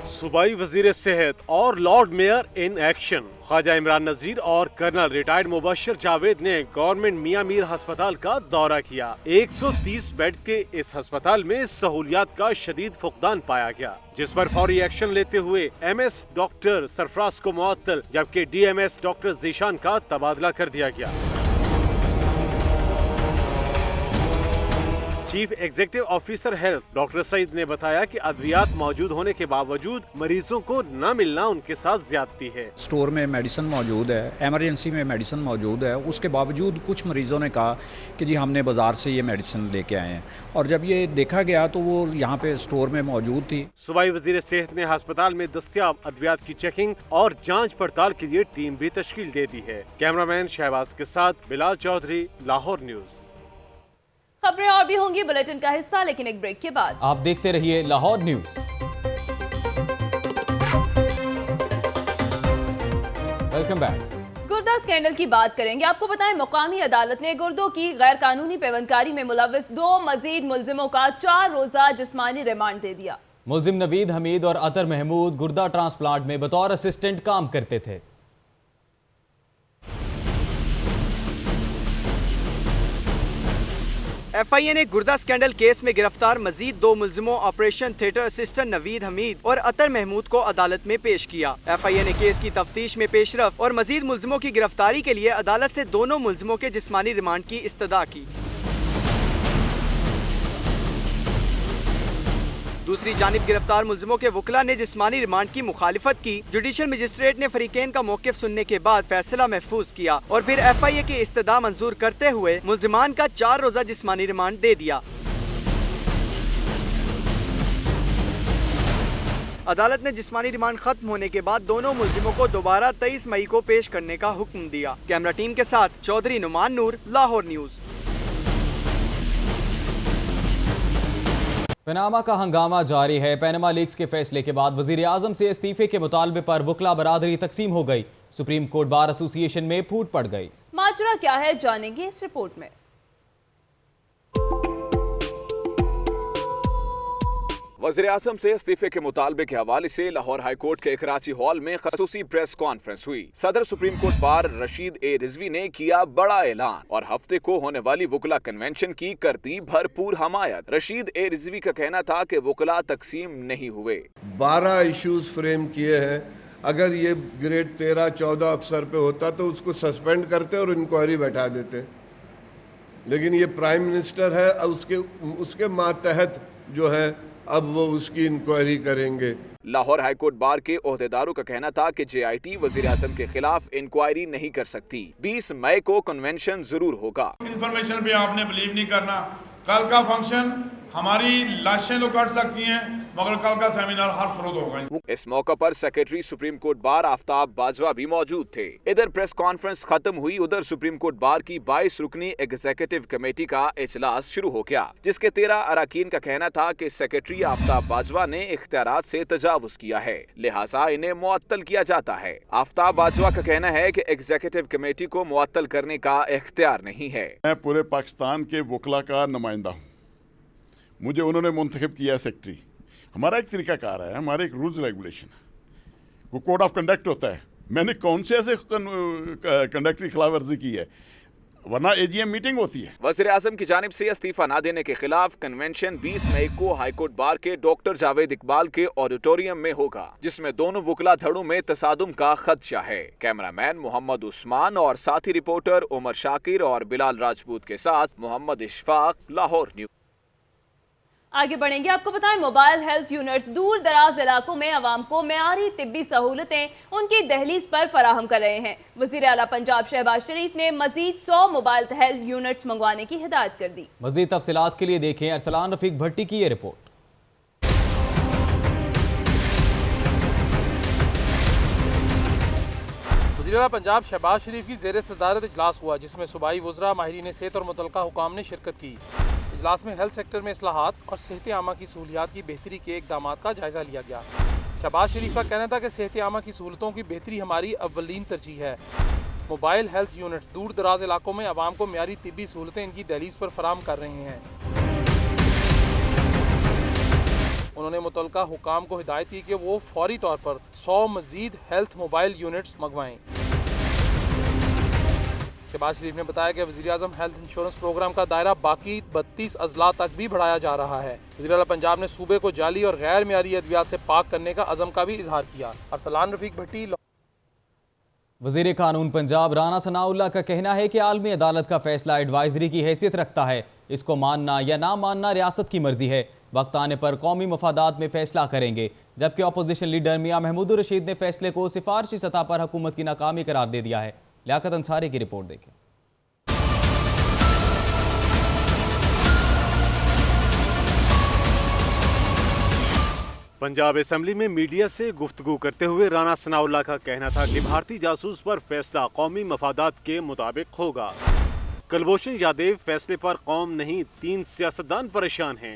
सूबाई वजीर सेहत और lord mayor in action. Khawaja Imran Nazir और कर्नल रिटायर्ड मुबशिर जावेद ने गवर्नमेंट मियां मीर अस्पताल का दौरा किया। 130 बेड्स के इस अस्पताल में सहूलियात का शदीद फुकदान पाया गया, जिस पर फौरी एक्शन लेते हुए MS डॉक्टर सरफराज को मुअत्तल जबकि DMS डॉक्टर जीशान का तबादला कर दिया गया। Chief executive officer health doctor Saeed ने बताया कि अद्वियात मौजूद होने के बावजूद मरीजों को न मिलना उनके साथ ज्यादती है। स्टोर में मेडिसिन मौजूद है, इमरजेंसी में मेडिसिन मौजूद है, उसके बावजूद कुछ मरीज़ों ने कहा कि जी हमने बाज़ार से ये मेडिसिन लेके आए हैं, और जब ये देखा गया तो वो यहाँ पे स्टोर में मौजूद थी। सूबाई वज़ीर सेहत ने अस्पताल में दस्तयाब अद्वियात की चेकिंग और जांच पड़ताल के लिए टीम भी तश्कील दे दी है। कैमरामैन शहबाज के साथ बिलाल चौधरी, लाहौर न्यूज़। खबरें और भी होंगी बुलेटिन का हिस्सा, लेकिन एक ब्रेक के बाद। आप देखते रहिए लाहौर न्यूज़। Welcome back. गुर्दा स्कैंडल की बात करेंगे। आपको बताएं, मुकामी अदालत ने गुर्दों की गैर कानूनी पेवंदकारी में मुलव्विस 2 मजीद मुलजिमों का 4 रोजा जिस्मानी रिमांड दे दिया। मुलजिम नवीद हमीद और अतर महमूद गुर्दा ट्रांसप्लांट में बतौर असिस्टेंट काम करते थे। FIA ने गुर्दा स्कैंडल केस में गिरफ्तार मजीद 2 मुलजिमों operation theatre assistant Naveed Hameed और अतर महमूद को अदालत में पेश किया। FIA ने केस की तफ्तीश में पेशरफ और मजीद मुलजिमों की गिरफ्तारी के लिए अदालत से दोनों मुलजिमों के जिस्मानी रिमांड की इस्तदा की। दूसरी जानिब गिरफ्तार मुलजिमों के वकला ने जिस्मानी रिमांड की मुखालिफत की। जुडिशल मजिस्ट्रेट ने फरीकैन का मौक़िफ़ सुनने के बाद फैसला महफूज किया और फिर FIA की इस्तदा मंजूर करते हुए मुलजिमान का 4 रोजा जिस्मानी रिमांड दे दिया। अदालत ने जिस्मानी रिमांड खत्म होने के बाद दोनों मुलजिमों को दोबारा 23 मई को पेश करने का हुक्म दिया। कैमरा टीम के साथ चौधरी नुमान नूर, लाहौर न्यूज़। पनामा का हंगामा जारी है। पनामा लीक्स के फैसले के बाद वजीर आजम से इस्तीफे के मुतालबे पर वकला बरादरी तकसीम हो गई। सुप्रीम कोर्ट बार एसोसिएशन में फूट पड़ गई। माजरा क्या है, जानेंगे इस रिपोर्ट में। वज़ीर आज़म से इस्तीफे के मुतालबे के हवाले से लाहौर हाई कोर्ट के कराची हॉल में खसूसी प्रेस कॉन्फ्रेंस हुई। सदर सुप्रीम कोर्ट बार रशीद ए रिजवी ने किया बड़ा ऐलान और हफ्ते को होने वाली वकला कन्वेंशन की करती भरपूर हमायत। रशीद ए रिजवी का कहना था कि वकला तकसीम नहीं हुए। 12 इश्यूज फ्रेम किए हैं। अगर ये ग्रेड 13-14 अफसर पे होता तो उसको सस्पेंड करते और इंक्वायरी बैठा देते, लेकिन ये प्राइम मिनिस्टर है, उसके मातहत जो है अब वो उसकी इंक्वायरी करेंगे। लाहौर हाईकोर्ट बार के ओहदेदारों का कहना था कि JIT वज़ीर आज़म के खिलाफ इंक्वायरी नहीं कर सकती। 20 मई को कन्वेंशन जरूर होगा। इंफॉर्मेशन पे आपने बिलीव नहीं करना। कल का फंक्शन हमारी लाशें तो कट सकती हैं, मगर कल का सेमिनार हर फरोद होगा। इस मौका पर secretary supreme court bar Aftab Bajwa भी मौजूद थे। इधर प्रेस कॉन्फ्रेंस खत्म हुई, उधर सुप्रीम कोर्ट बार की 22 रुकनी एग्जीक्यूटिव कमेटी का इजलास शुरू हो गया, जिसके 13 अरकान का कहना था कि सेक्रेटरी आफ्ताब बाजवा ने इख्तियारात से तजावुज किया है, लिहाजा इन्हें मुअत्तल किया जाता है। आफ्ताब बाजवा का कहना है कि एग्जीक्यूटिव कमेटी को मुअत्तल करने का इख्तियार नहीं है। मैं पूरे पाकिस्तान के वकला का नुमाइंदा हूँ, मुझे उन्होंने मुंतखब किया सेक्रेटरी। हमारा एक तरीकाकार है, हमारे एक रूल्स रेगुलेशन है, वो कोड ऑफ कंडक्ट होता है। मैंने कौन से ऐसे कंडक्ट की खिलाफ वर्जी की है, वरना AGM मीटिंग होती है। वज़ीर आज़म की जानिब से इस्तीफा न देने के खिलाफ कन्वेंशन 20 मई को हाईकोर्ट बार के डॉक्टर जावेद इकबाल के ऑडिटोरियम में होगा, जिसमें दोनों वकला धड़ों में तसादुम का खदशा है। कैमरामैन मोहम्मद उस्मान और साथी रिपोर्टर उमर शाकिर और बिलाल राजपूत के साथ मोहम्मद इशफाक, लाहौर न्यूज़। आगे बढ़ेंगे। आपको बताएं, मोबाइल हेल्थ यूनिट्स दूर दराज इलाकों में आवाम को मेयारी तिब्बी सहूलतें उनकी दहलीज पर फराहम कर रहे हैं। वज़ीर आला पंजाब शहबाज शरीफ ने मजीद 100 मोबाइल हेल्थ यूनिट्स मंगवाने की हिदायत कर दी। मजीद तफसीलात के लिए देखें अरसलान रफीक भट्टी की ये रिपोर्ट। वज़ीर आला पंजाब शहबाज शरीफ की ज़ेर सदारत इजलास हुआ, जिसमें सूबाई वज़रा, माहिरीन सेहत और मुतल्लिका हुकाम ने शिरकत की। इजलास में हेल्थ सेक्टर में इस्लाहात और सेहत आमा की सहूलियात की बेहतरी के इक़दाम का जायज़ा लिया गया। शहबाज शरीफ का कहना था कि सेहत आमा की सहूलतों की बेहतरी हमारी अव्वलीन तरजीह है। मोबाइल हेल्थ यूनिट दूर दराज इलाकों में आवाम को मेयारी तिब्बी सहूलतें इनकी दहलीज पर फराहम कर रहे हैं। उन्होंने मुतल्लिका हुकाम को हिदायत की कि वो फौरी तौर पर 100 मजीद हेल्थ मोबाइल यूनिट्स मंगवाएं। शहबाज शरीफ ने बताया कि वज़ीर आज़म हेल्थ इंश्योरेंस प्रोग्राम का दायरा बाकी 32 अजला तक भी बढ़ाया जा रहा है। वज़ीर आला पंजाब ने सूबे को जाली और गैर मियारी अद्वियात से पाक करने का अज़म का भी इजहार किया। अरसलान रफीक भट्टी। वज़ीर कानून पंजाब राना सनाउल्लाह का कहना है कि आलमी अदालत का फैसला एडवाइजरी की हैसियत रखता है। इसको मानना या ना मानना रियासत की मर्जी है। वक्त आने पर कौमी मफादात में फैसला करेंगे। जबकि अपोजिशन लीडर मियां महमूदुर रशीद ने फैसले को सिफारशी सतह पर हुकूमत की नाकामी करार दे दिया है। लियाकत अंसारी की रिपोर्ट देखें। पंजाब असेंबली में मीडिया से गुफ्तगू करते हुए राना सनाउल्लाह का कहना था कि भारतीय जासूस पर फैसला कौमी मफादात के मुताबिक होगा। कुलभूषण यादव फैसले पर कौम नहीं 3 सियासतदान परेशान हैं।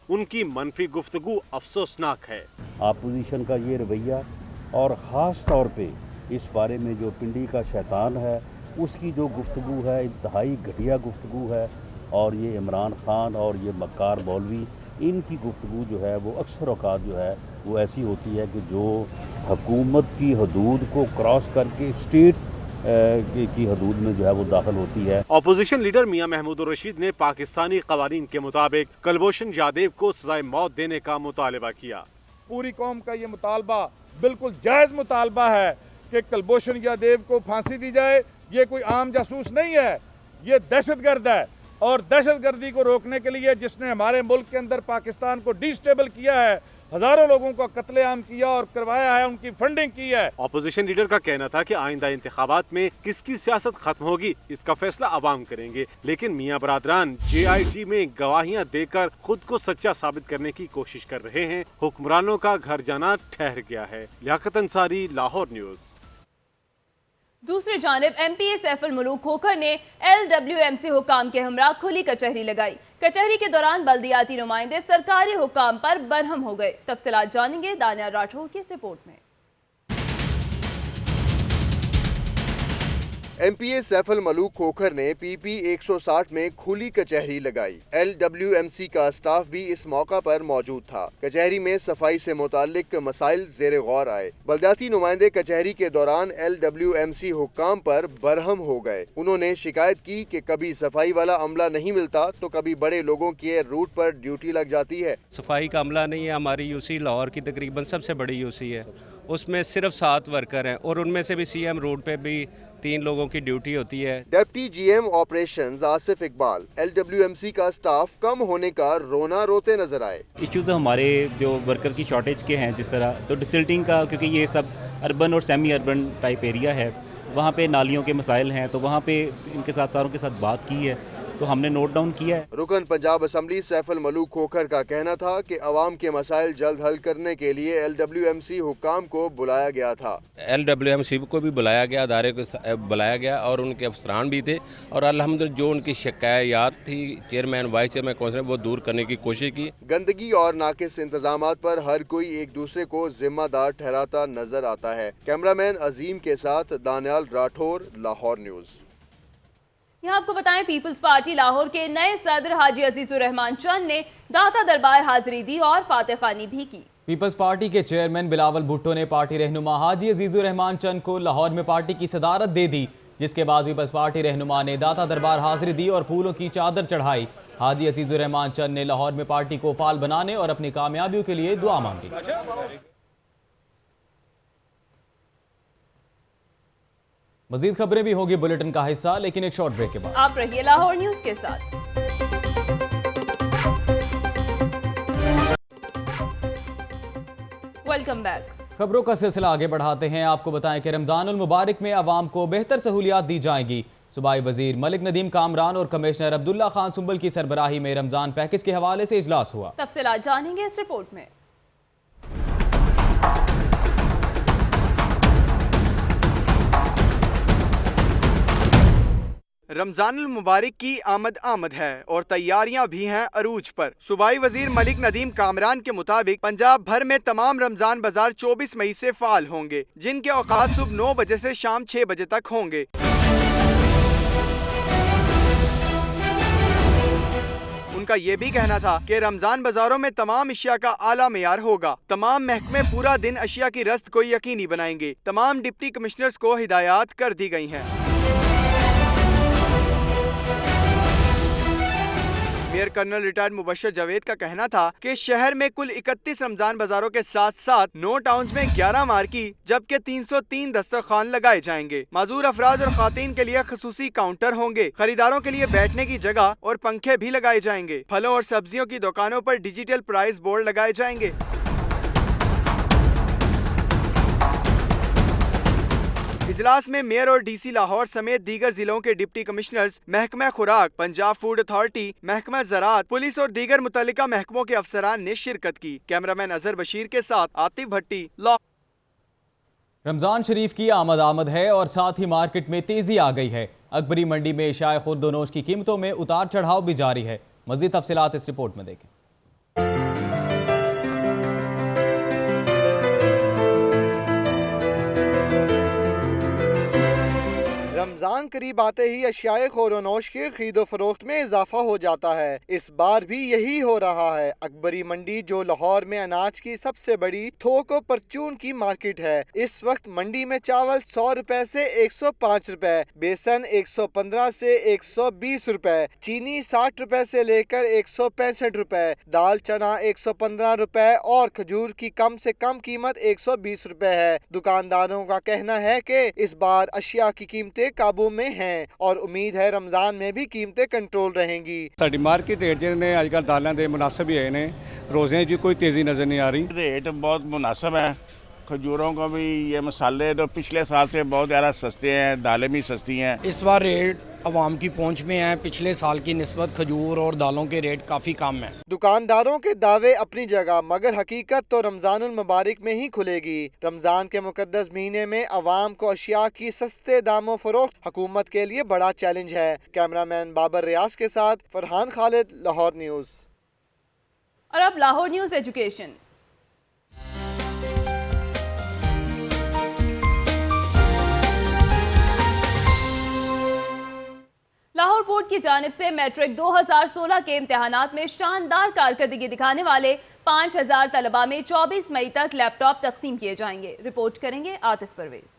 उनकी मनफी गुफ्तगू अफसोसनाक है। अपोजिशन का ये रवैया और ख़ास तौर पे इस बारे में जो पिंडी का शैतान है उसकी जो गुफ्तगू है इंतहाई घटिया गुफ्तगू है। और ये इमरान खान और ये मक्कार मौलवी इनकी गुफ्तगू जो है वो अक्सर औकात जो है वो ऐसी होती है कि जो हुकूमत की हदूद को क्रॉस करके स्टेट की हदूद में जो है वो दाखिल होती है। अपोजिशन लीडर मियां महमूदुर रशीद ने पाकिस्तानी कवानीन के मुताबिक कुलभूषण यादव को सजाए मौत देने का मुतालबा किया। पूरी कौम का ये मुतालबा बिल्कुल जायज़ मुतालबा है कि कुलभूषण यादव को फांसी दी जाए। ये कोई आम जासूस नहीं है, ये दहशतगर्द है। और दहशतगर्दी को रोकने के लिए जिसने हमारे मुल्क के अंदर पाकिस्तान को डिस्टेबल किया है, हजारों लोगों को कत्लेआम किया और करवाया है, उनकी फंडिंग की है। अपोजिशन लीडर का कहना था कि आइंदा इंतखाबात में किसकी सियासत खत्म होगी इसका फैसला अवाम करेंगे। लेकिन मियां बरादरान JIT में गवाहियां देकर खुद को सच्चा साबित करने की कोशिश कर रहे हैं। हुक्मरानों का घर जाना ठहर गया है। लियाकत अंसारी, लाहौर न्यूज़। दूसरी जानिब MPA सैफुल मलूक खोखर ने LWMC हुकाम के हमरा खुली कचहरी लगाई। कचहरी के दौरान बल्दियाती नुमाइंदे सरकारी हुकाम पर बरहम हो गए। तफसीलात जानेंगे दानियाल राठौर की इस रिपोर्ट में। MPA सैफुल मलूक खोखर ने PP 160 में खुली कचहरी लगाई। LWMC का स्टाफ भी इस मौका पर मौजूद था। कचहरी में सफाई से मुताल्लिक मसाइल ज़ेरे गौर आए। बल्दियाती नुमाइंदे कचहरी के दौरान LWMC हुक्काम पर बरहम हो गए। उन्होंने शिकायत की कि कभी सफाई वाला अमला नहीं मिलता तो कभी बड़े लोगों के रूट पर ड्यूटी लग जाती है। सफाई का अमला नहीं है। हमारी UC लाहौर की तकरीबन सबसे बड़ी UC है, उसमें सिर्फ 7 वर्कर हैं और उनमें से भी CM रोड पे भी 3 लोगों की ड्यूटी होती है। Deputy GM operations Asif Iqbal LWMC का स्टाफ कम होने का रोना रोते नजर आए। इश्यूज हमारे जो वर्कर की शॉर्टेज के हैं, जिस तरह तो डिसल्टिंग का, क्योंकि ये सब अर्बन और सेमी अर्बन टाइप एरिया है, वहाँ पे नालियों के मसाइल हैं, तो वहाँ पे इनके साथ सारों के साथ बात की है तो हमने नोट डाउन किया है। रुकन पंजाब असम्बली सैफुल मलूक खोखर का कहना था कि अवाम के मसाइल जल्द हल करने के लिए LWMC हुक्काम को बुलाया गया था। LWMC को भी बुलाया गया, अदारे को बुलाया गया और उनके अफसरान भी थे और अल्हम्दुलिल्लाह जो उनकी शिकायत थी चेयरमैन वाइस चेयरमैन काउंसिल वो दूर करने की कोशिश की। गंदगी और नाकिस इंतजामात पर हर कोई एक दूसरे को जिम्मेदार ठहराता नजर आता है। कैमरामैन अजीम के साथ दानियाल राठौर, लाहौर न्यूज़। यहाँ आपको बताएं, पीपल्स पार्टी लाहौर के नए सदर हाजी अजीजुर रहमान चंद ने दाता दरबार हाजिरी दी और फातह खानी भी की। पीपल्स पार्टी के चेयरमैन बिलावल भुट्टो ने पार्टी रहनुमा हाजी अजीजुर रहमान चंद को लाहौर में पार्टी की सदारत दे दी, जिसके बाद पीपल्स पार्टी रहनुमा ने दाता दरबार हाजिरी दी और फूलों की चादर चढ़ाई। हाजी अजीजुर रहमान चंद ने लाहौर में पार्टी को फाल बनाने और अपनी कामयाबियों के लिए दुआ मांगी। मजीद खबरें भी होगी बुलेटिन का हिस्सा, लेकिन एक शॉर्ट ब्रेक के बाद। आप रहिए लाहौर न्यूज़ के साथ। Welcome back. खबरों का सिलसिला आगे बढ़ाते हैं। आपको बताएं कि रमजानुल मुबारक में आवाम को बेहतर सहूलियात दी जाएंगी। सूबाई वजीर मलिक नदीम कामरान और कमिश्नर अब्दुल्ला खान सुंबल की सरबराही में रमजान पैकेज के हवाले से इजलास हुआ। तफसीलात जानेंगे इस रिपोर्ट में। रमजानुल मुबारक की आमद है और तैयारियां भी हैं अरूज पर। सूबाई वजीर मलिक नदीम कामरान के मुताबिक पंजाब भर में तमाम रमजान बाजार 24 मई से फाल होंगे, जिनके औकात सुबह 9 बजे से शाम 6 बजे तक होंगे। उनका ये भी कहना था कि रमजान बाजारों में तमाम अशिया का आला मेयार होगा। तमाम महकमे पूरा दिन अशिया की रस्त को यकीनी बनाएंगे। तमाम डिप्टी कमिश्नर्स को हिदायत कर दी गई हैं। Mayor colonel retired Mubashar Javed का कहना था कि शहर में कुल 31 रमजान बाजारों के साथ साथ 9 टाउन्स में 11 मार्की जबकि 303 दस्तरखान लगाए जाएंगे। माजूर अफराद और खातीन के लिए खसूसी काउंटर होंगे। खरीदारों के लिए बैठने की जगह और पंखे भी लगाए जाएंगे। फलों और सब्जियों की दुकानों पर डिजिटल प्राइस बोर्ड लगाए जाएंगे। इजलास में मेयर और डीसी लाहौर समेत दीगर जिलों के डिप्टी कमिश्नर्स, महकमा खुराक, पंजाब फूड अथॉरिटी, महकमा ज़राअत, पुलिस और दीगर मुतल्लिका महकमों के अफसरान ने शिरकत की। कैमरामैन अजहर बशीर के साथ आतिफ भट्टी, लाहौर। रमजान शरीफ की आमद है और साथ ही मार्केट में तेजी आ गई है। अकबरी मंडी में शाय खुर्दनोश की कीमतों में उतार चढ़ाव भी जारी है। मज़ीद तफसीलात इस रिपोर्ट में देखें। रमजान करीब आते ही अशियाए खोरोनोश के खरीदो फरोख्त में इजाफा हो जाता है। इस बार भी यही हो रहा है। अकबरी मंडी जो लाहौर में अनाज की सबसे बड़ी थोक और परचून की मार्केट है, इस वक्त मंडी में चावल 100 रुपए से 105 रुपए, बेसन 115 से 120 रुपए, चीनी 60 रुपए से लेकर 165 रुपए, दाल चना 115 रुपए और खजूर की कम से कम कीमत 120 रुपए है। दुकानदारों का कहना है कि इस बार अशिया की कीमतें काबू में हैं और उम्मीद है रमजान में भी कीमतें कंट्रोल रहेंगी। साडी मार्केट रेट जिन्हें आजकल दालों के मुनासिब ही है ने, रोज़े की कोई तेज़ी नज़र नहीं आ रही। रेट बहुत मुनासिब है। खजूरों का भी, ये मसाले तो पिछले साल से बहुत ज़्यादा सस्ते हैं, दालें भी सस्ती हैं। इस बार रेट अवाम की पहुंच में है। पिछले साल की निस्बत खजूर और दालों के रेट काफ़ी कम है। दुकानदारों के दावे अपनी जगह, मगर हकीकत तो रमजानुल मुबारक में ही खुलेगी। रमजान के मुकद्दस महीने में अवाम को अशिया की सस्ते दामों फरोख्त हुकूमत के लिए बड़ा चैलेंज है। कैमरामैन बाबर रियाज के साथ फरहान खालिद, लाहौर न्यूज़। और अब Lahore news education. Lahore board की जानिब से मैट्रिक 2016 के इम्तिहानात में शानदार कारकर्दगी दिखाने वाले 5000 तलबा में 24 मई तक लैपटॉप तकसीम किए जाएंगे। रिपोर्ट करेंगे आतिफ परवेज।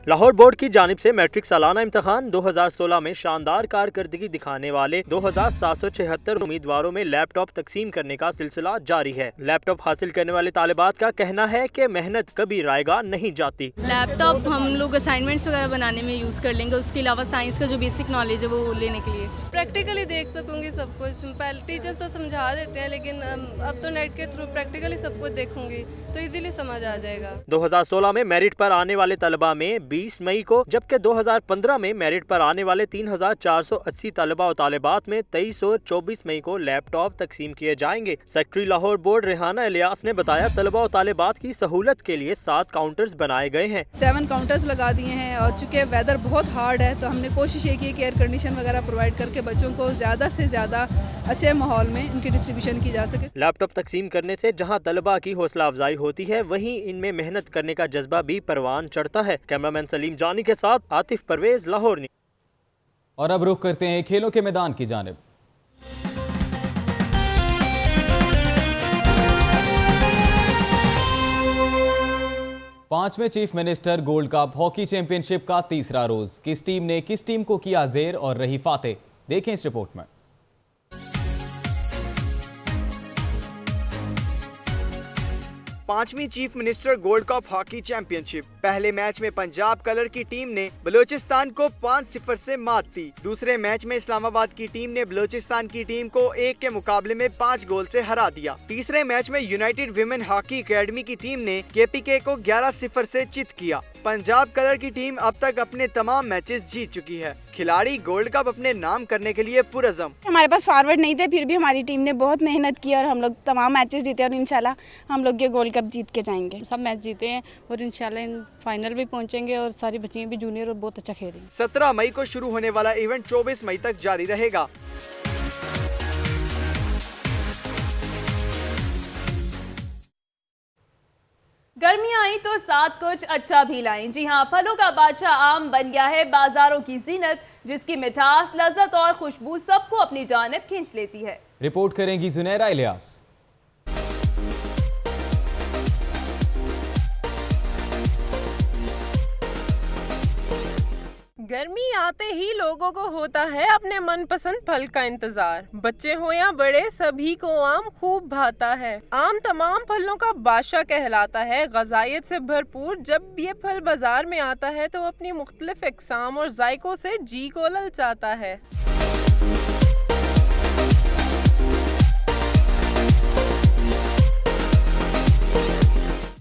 लाहौर बोर्ड की जानिब से मैट्रिक सालाना इम्तहान 2016 में शानदार कारकर्दगी दिखाने वाले 2776 उम्मीदवारों में लैपटॉप तकसीम करने का सिलसिला जारी है। लैपटॉप हासिल करने वाले तालिबात का कहना है कि मेहनत कभी रायगा नहीं जाती। लैपटॉप हम लोग असाइनमेंट्स वगैरह बनाने में यूज़ कर लेंगे, उसके अलावा साइंस का जो बेसिक नॉलेज है वो लेने के लिए। प्रैक्टिकली देख सकूंगी सब कुछ। पहले टीचर्स तो समझा देते हैं, लेकिन अब तो नेट के थ्रू प्रैक्टिकली सब कुछ देखूंगी तो इजीली समझ आ जाएगा। 2016 में मेरिट पर आने वाले तलबा में 20 मई को, जबकि 2015 में मेरिट पर आने वाले 3480 तलबा और तालिबात में 23 और 24 मई को लैपटॉप तकसीम किए जाएंगे। सेक्रेटरी लाहौर बोर्ड रेहाना इलियास ने बताया तलबा और तालिबात की सहूलत के लिए 7 काउंटर्स बनाए गए हैं। 7 काउंटर्स लगा दिए हैं और चूंकि वेदर बहुत हार्ड है तो हमने कोशिश ये की कि एयर कंडीशन वगैरह प्रोवाइड करके बच्चों को ज्यादा से ज्यादा अच्छे माहौल में उनकी डिस्ट्रीब्यूशन की जा सके। लैपटॉप तकसीम करने से जहां तलबा की हौसला अफजाई होती है, वहीं इनमें मेहनत करने का जज्बा भी परवान चढ़ता है। कैमरामैन सलीम जानी के साथ आतिफ परवेज, लाहौर। और अब रुख करते हैं खेलों के मैदान की जानिब। पांचवें chief minister gold cup hockey championship का तीसरा रोज, किस टीम ने किस टीम को किया जेर और रही फातेह, देखें इस रिपोर्ट में। पांचवी chief minister gold cup hockey championship. पहले मैच में पंजाब कलर की टीम ने बलोचिस्तान को 5-0 से मात दी। दूसरे मैच में इस्लामाबाद की टीम ने बलोचिस्तान की टीम को 1 के मुकाबले में 5 गोल से हरा दिया। तीसरे मैच में यूनाइटेड विमेन हॉकी एकेडमी की टीम ने केपीके को 11-0 से चित किया। पंजाब कलर की टीम अब तक अपने तमाम मैचेस जीत चुकी है। खिलाड़ी गोल्ड कप अपने नाम करने के लिए पुरज़म। हमारे पास फॉरवर्ड नहीं थे, फिर भी हमारी टीम ने बहुत मेहनत की और हम लोग तमाम मैचेस जीते और इंशाल्लाह हम लोग ये गोल्ड कप जीत के जाएंगे। सब मैच जीते हैं और इंशाल्लाह फाइनल भी पहुंचेंगे और सारी बच्चियां भी जूनियर और बहुत अच्छा खेल रही हैं। 17 मई को शुरू होने वाला इवेंट 24 मई तक जारी रहेगा। गर्मियां आई तो साथ कुछ अच्छा भी लाएं। जी हां, फलों का बादशाह आम बन गया है बाजारों की जीनत, जिसकी मिठास, लज्जत और खुशबू सबको अपनी जानिब खींच लेती है। रिपोर्ट करेंगी जुनैरा इलियास। गर्मी आते ही लोगों को होता है अपने मनपसंद फल का इंतजार। बच्चे हो या बड़े, सभी को आम खूब भाता है। आम तमाम फलों का बादशाह कहलाता है, ग़ज़ाइयत से भरपूर। जब ये फल बाजार में आता है तो अपनी मुख्तलिफ इक़साम और जायकों से जी को ललचाता है।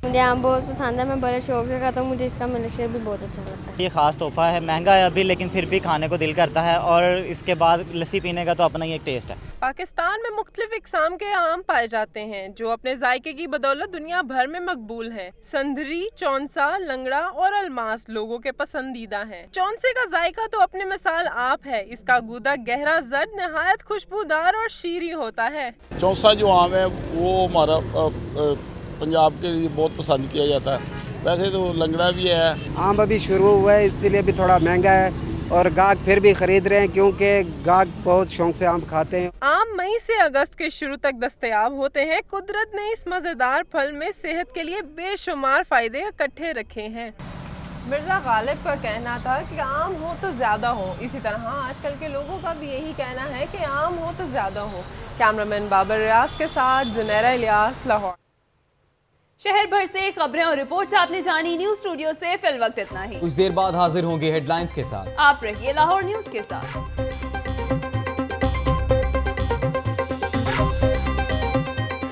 मुझे आम बहुत पसंद है, मैं बड़े शौक से खाता हूँ। मुझे इसका मिल्कशेक भी बहुत अच्छा लगता है। ये ख़ास तोहफा है, महंगा है अभी, लेकिन फिर भी खाने को दिल करता है। और इसके बाद लस्सी पीने का तो अपना ही एक टेस्ट है। पाकिस्तान में मुख्तलिफ इक़साम के आम पाए जाते हैं जो अपने जायके की बदौलत दुनिया भर में मकबूल हैं। संदरी, चौंसा, लंगड़ा और अलमास लोगों के पसंदीदा हैं। चौंसे का जायका तो अपने मिसाल आप है। इसका गूदा गहरा जर्द नहायत खुशबूदार और शीरी होता है। चौंसा जो आम है वो हमारा पंजाब के लिए बहुत पसंद किया जाता है। वैसे तो लंगड़ा भी है। आम अभी शुरू हुआ है, इसीलिए भी थोड़ा महंगा है और गाहक फिर भी खरीद रहे हैं क्योंकि गाहक बहुत शौक से आम खाते हैं। आम मई से अगस्त के शुरू तक दस्तयाब होते हैं। कुदरत ने इस मज़ेदार फल में सेहत के लिए बेशुमार फायदे इकट्ठे रखे हैं। मिर्ज़ा गालिब का कहना था कि आम हो तो ज़्यादा हो। इसी तरह आजकल के लोगों का भी यही कहना है कि आम हो तो ज़्यादा हो। कैमरामैन बाबर रियाज के साथ जुनैरा इलियास, लाहौर। शहर भर से खबरें और रिपोर्ट्स आपने जानी। न्यूज़ स्टूडियो से फिल वक्त इतना ही। कुछ देर बाद हाजिर होंगे हेडलाइंस के साथ। आप रहिए लाहौर न्यूज़ के साथ।